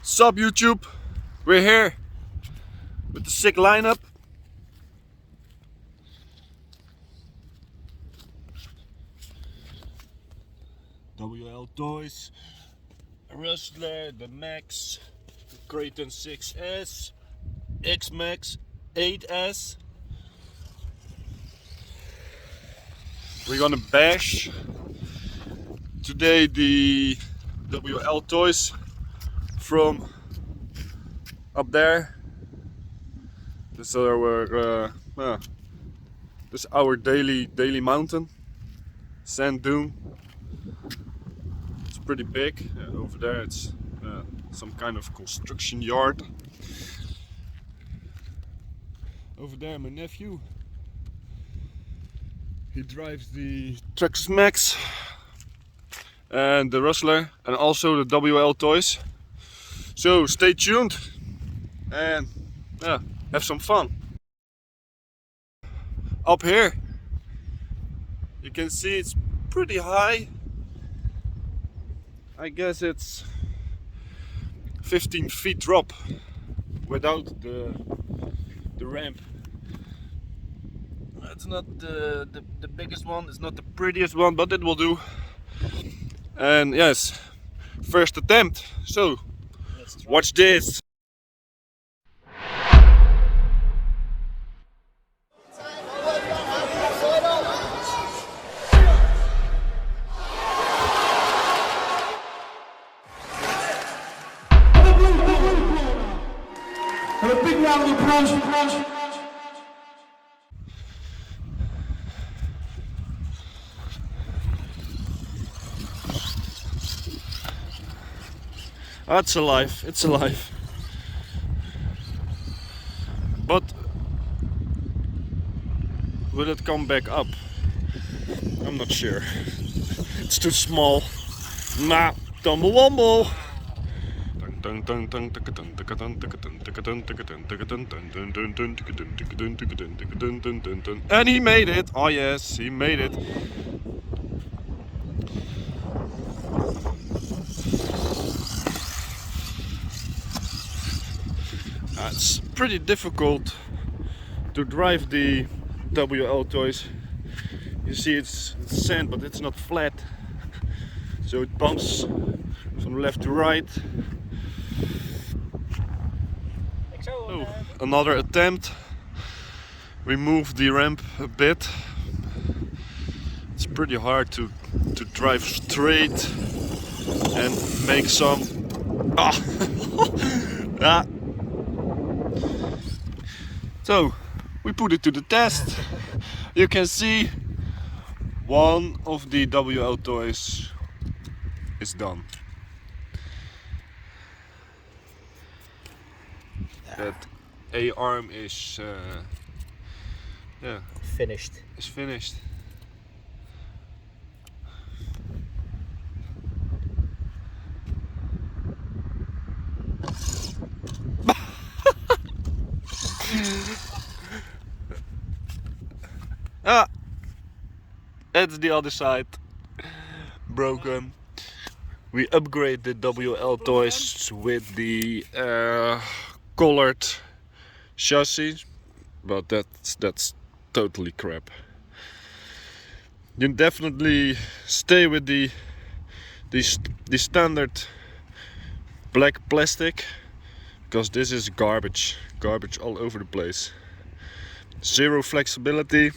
Sup YouTube, we're here with the sick lineup. WL Toys, Rustler, the Max, Kraton 6S, X-Max 8S. We're gonna bash today the WL Toys from up there. This is our daily mountain, sand dune. It's pretty big. Over there it's some kind of construction yard. Over there my nephew, he drives the Traxxas Max and the Rustler and also the WL Toys. So stay tuned and have some fun. Up here you can see it's pretty high. I guess it's 15 feet drop without the ramp. It's not the biggest one, it's not the prettiest one, but it will do. And yes, first attempt. So watch this. And a big round of applause. It's alive, it's alive. But will it come back up? I'm not sure. It's too small. Nah, tumble wumble. And he made it. Oh yes, he made it. It's pretty difficult to drive the WL Toys. You see it's sand, but it's not flat, so it bumps from left to right. Oh, another attempt. We moved the ramp a bit. It's pretty hard to drive straight and make some ah. So we put it to the test. You can see one of the WL Toys is done. That A arm is Finished. is finished. That's the other side broken. We upgrade the WL Toys with the colored chassis, but that's totally crap. You definitely stay with the standard black plastic, because this is garbage all over the place. Zero flexibility.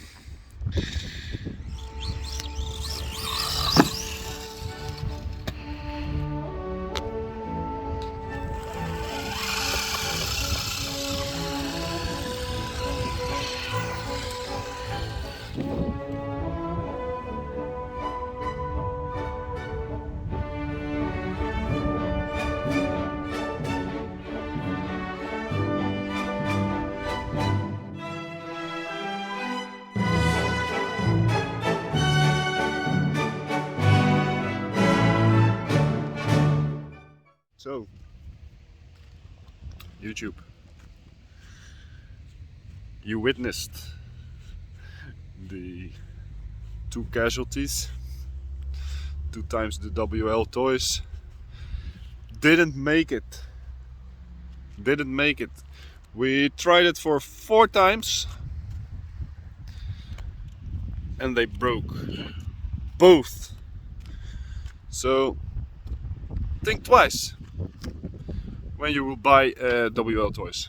So, YouTube, you witnessed the two casualties, 2 times the WL Toys. Didn't make it didn't make it. We tried it for 4 times and they broke both. So think twice when you will buy WL toys.